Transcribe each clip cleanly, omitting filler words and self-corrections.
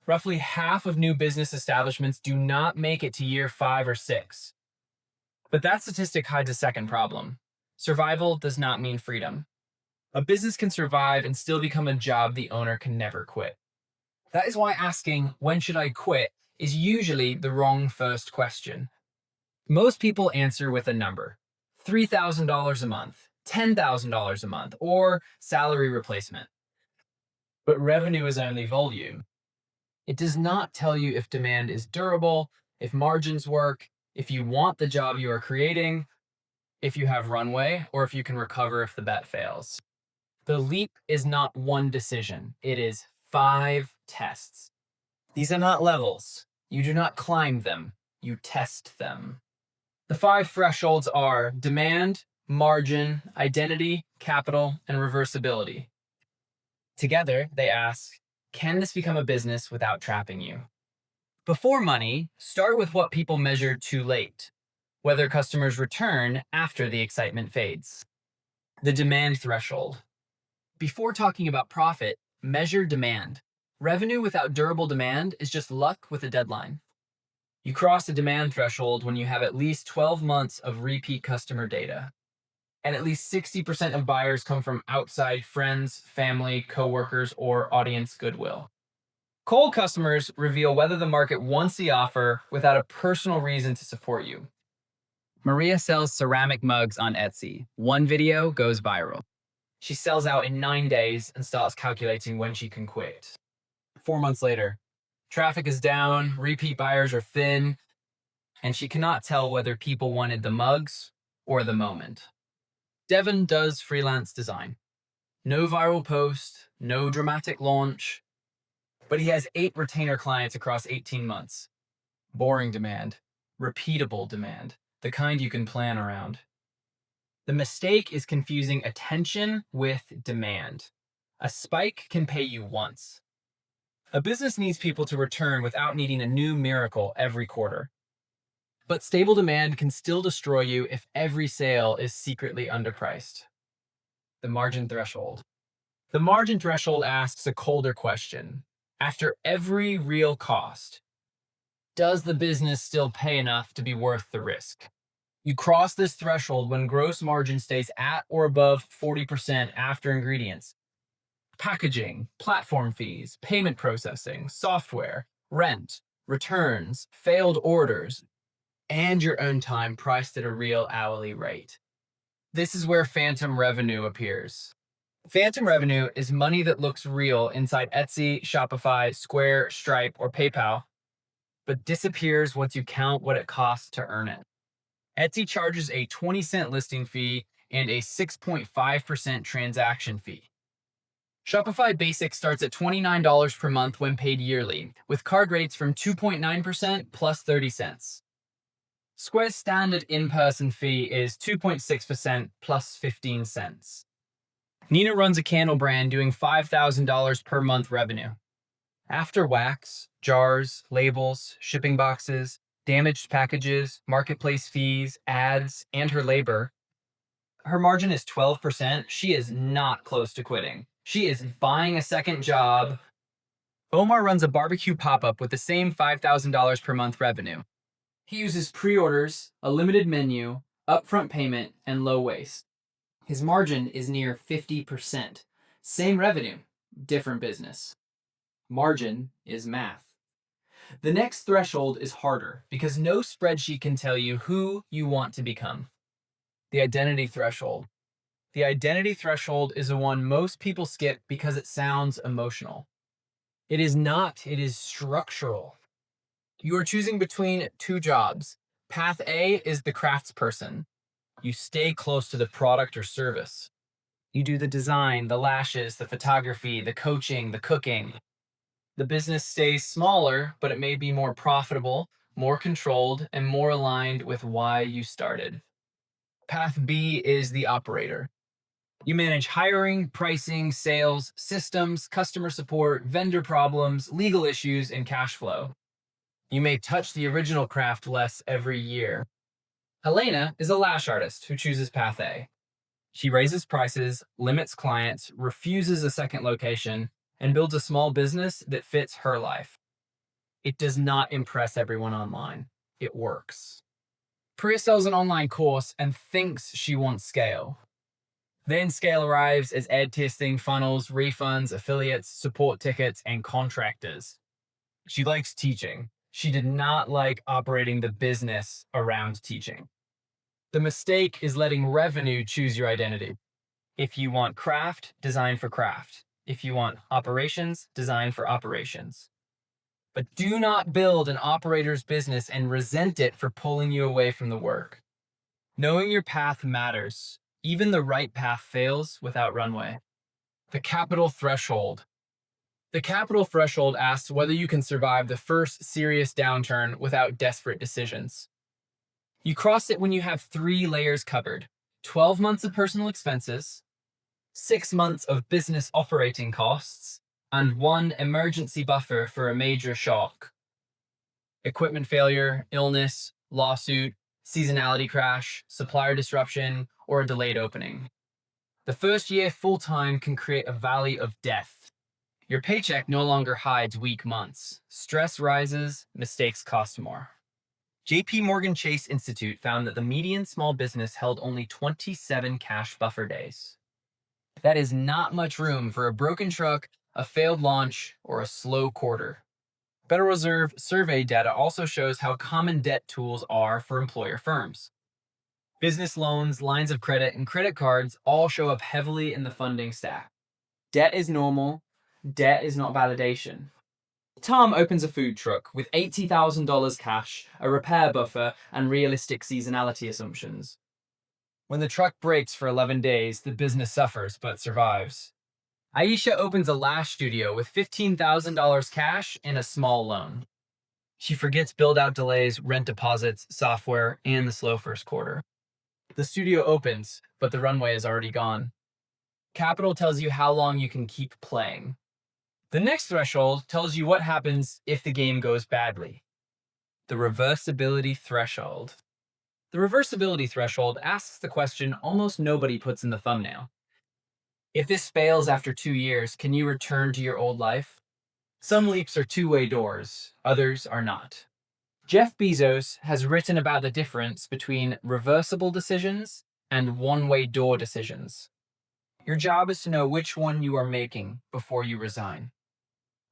Roughly half of new business establishments do not make it to year 5 or 6. But that statistic hides a second problem. Survival does not mean freedom. A business can survive and still become a job the owner can never quit. That is why asking, when should I quit, is usually the wrong first question. Most people answer with a number: $3,000 a month, $10,000 a month, or salary replacement. But revenue is only volume. It does not tell you if demand is durable, if margins work, if you want the job you are creating, if you have runway, or if you can recover if the bet fails. The leap is not one decision, it is 5 tests. These are not levels. You do not climb them, you test them. The 5 thresholds are demand, margin, identity, capital, and reversibility. Together, they ask, can this become a business without trapping you? Before money, start with what people measure too late, whether customers return after the excitement fades. The demand threshold. Before talking about profit, measure demand. Revenue without durable demand is just luck with a deadline. You cross the demand threshold when you have at least 12 months of repeat customer data. And at least 60% of buyers come from outside friends, family, coworkers, or audience goodwill. Cold customers reveal whether the market wants the offer without a personal reason to support you. Maria sells ceramic mugs on Etsy. One video goes viral. She sells out in 9 days and starts calculating when she can quit. 4 months later, traffic is down, repeat buyers are thin, and she cannot tell whether people wanted the mugs or the moment. Devon does freelance design. No viral post, no dramatic launch, but he has 8 retainer clients across 18 months. Boring demand, repeatable demand, the kind you can plan around. The mistake is confusing attention with demand. A spike can pay you once. A business needs people to return without needing a new miracle every quarter. But stable demand can still destroy you if every sale is secretly underpriced. The margin threshold. The margin threshold asks a colder question. After every real cost, does the business still pay enough to be worth the risk? You cross this threshold when gross margin stays at or above 40% after ingredients, packaging, platform fees, payment processing, software, rent, returns, failed orders, and your own time priced at a real hourly rate. This is where phantom revenue appears. Phantom revenue is money that looks real inside Etsy, Shopify, Square, Stripe, or PayPal, but disappears once you count what it costs to earn it. Etsy charges a 20-cent listing fee and a 6.5% transaction fee. Shopify Basic starts at $29 per month when paid yearly, with card rates from 2.9% plus 30 cents. Square's standard in-person fee is 2.6% plus 15 cents. Nina runs a candle brand doing $5,000 per month revenue. After wax, jars, labels, shipping boxes, damaged packages, marketplace fees, ads, and her labor, her margin is 12%. She is not close to quitting. She is buying a second job. Omar runs a barbecue pop-up with the same $5,000 per month revenue. He uses pre-orders, a limited menu, upfront payment, and low waste. His margin is near 50%. Same revenue, different business. Margin is math. The next threshold is harder because no spreadsheet can tell you who you want to become. The identity threshold. The identity threshold is the one most people skip because it sounds emotional. It is not, it is structural. You are choosing between 2 jobs. Path A is the craftsperson. You stay close to the product or service. You do the design, the lashes, the photography, the coaching, the cooking. The business stays smaller, but it may be more profitable, more controlled, and more aligned with why you started. Path B is the operator. You manage hiring, pricing, sales, systems, customer support, vendor problems, legal issues, and cash flow. You may touch the original craft less every year. Helena is a lash artist who chooses Path A. She raises prices, limits clients, refuses a second location, and builds a small business that fits her life. It does not impress everyone online. It works. Priya sells an online course and thinks she wants scale. Then scale arrives as ad testing, funnels, refunds, affiliates, support tickets, and contractors. She likes teaching. She did not like operating the business around teaching. The mistake is letting revenue choose your identity. If you want craft, design for craft. If you want operations, design for operations. But do not build an operator's business and resent it for pulling you away from the work. Knowing your path matters. Even the right path fails without runway. The capital threshold. The capital threshold asks whether you can survive the first serious downturn without desperate decisions. You cross it when you have 3 layers covered: 12 months of personal expenses, 6 months of business operating costs, and 1 emergency buffer for a major shock. Equipment failure, illness, lawsuit, seasonality crash, supplier disruption, or a delayed opening. The first year full-time can create a valley of death. Your paycheck no longer hides weak months. Stress rises, mistakes cost more. JP Morgan Chase Institute found that the median small business held only 27 cash buffer days. That is not much room for a broken truck, a failed launch, or a slow quarter. Federal Reserve survey data also shows how common debt tools are for employer firms. Business loans, lines of credit, and credit cards all show up heavily in the funding stack. Debt is normal. Debt is not validation. Tom opens a food truck with $80,000 cash, a repair buffer, and realistic seasonality assumptions. When the truck breaks for 11 days, the business suffers but survives. Aisha opens a lash studio with $15,000 cash and a small loan. She forgets build-out delays, rent deposits, software, and the slow first quarter. The studio opens, but the runway is already gone. Capital tells you how long you can keep playing. The next threshold tells you what happens if the game goes badly. The reversibility threshold. The reversibility threshold asks the question almost nobody puts in the thumbnail. If this fails after 2 years, can you return to your old life? Some leaps are two-way doors, others are not. Jeff Bezos has written about the difference between reversible decisions and one-way door decisions. Your job is to know which one you are making before you resign.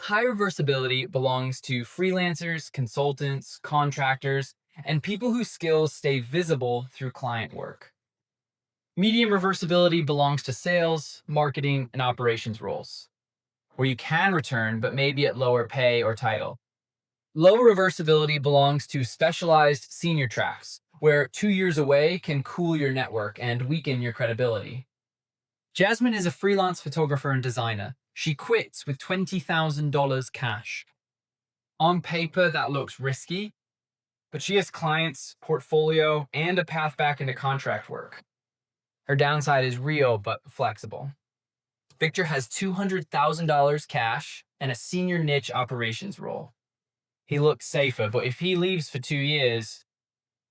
High reversibility belongs to freelancers, consultants, contractors, and people whose skills stay visible through client work. Medium reversibility belongs to sales, marketing, and operations roles, where you can return but maybe at lower pay or title. Low reversibility belongs to specialized senior tracks, where 2 years away can cool your network and weaken your credibility. Jasmine is a freelance photographer and designer. She quits with $20,000 cash. On paper, that looks risky, but she has clients, portfolio, and a path back into contract work. Her downside is real but flexible. Victor has $200,000 cash and a senior niche operations role. He looks safer, but if he leaves for 2 years,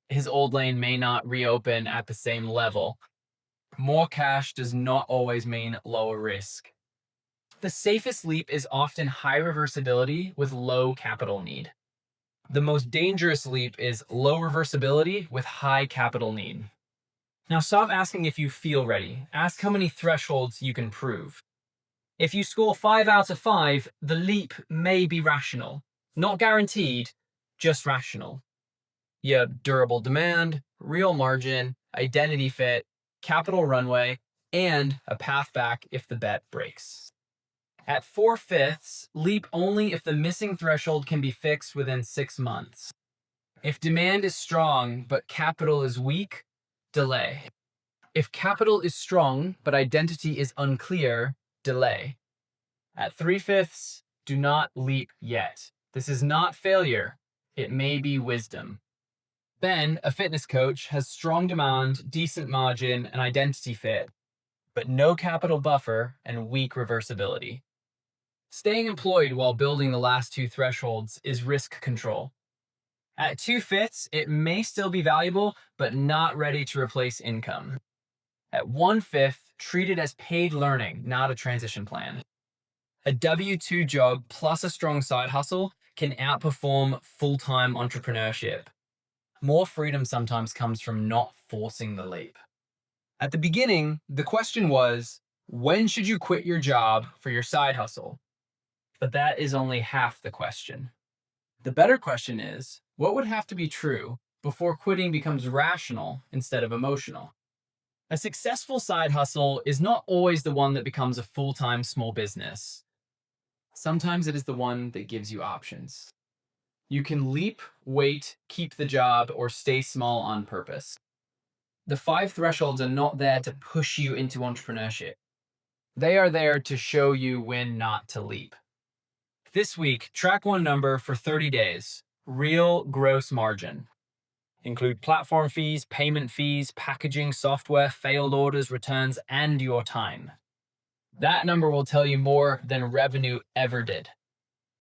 his old lane may not reopen at the same level. More cash does not always mean lower risk. The safest leap is often high reversibility with low capital need. The most dangerous leap is low reversibility with high capital need. Now stop asking if you feel ready. Ask how many thresholds you can prove. If you score 5 out of 5, the leap may be rational. Not guaranteed, just rational. You have durable demand, real margin, identity fit, capital runway, and a path back if the bet breaks. At 4/5, leap only if the missing threshold can be fixed within 6 months. If demand is strong but capital is weak, delay. If capital is strong but identity is unclear, delay. At 3/5, do not leap yet. This is not failure. It may be wisdom. Ben, a fitness coach, has strong demand, decent margin, and identity fit, but no capital buffer and weak reversibility. Staying employed while building the last 2 thresholds is risk control. At 2/5, it may still be valuable, but not ready to replace income. At 1/5, treat it as paid learning, not a transition plan. A W-2 job plus a strong side hustle can outperform full-time entrepreneurship. More freedom sometimes comes from not forcing the leap. At the beginning, the question was, when should you quit your job for your side hustle? But that is only half the question. The better question is, what would have to be true before quitting becomes rational instead of emotional? A successful side hustle is not always the one that becomes a full-time small business. Sometimes it is the one that gives you options. You can leap, wait, keep the job, or stay small on purpose. The 5 thresholds are not there to push you into entrepreneurship. They are there to show you when not to leap. This week, track one number for 30 days. Real gross margin. Include platform fees, payment fees, packaging, software, failed orders, returns, and your time. That number will tell you more than revenue ever did.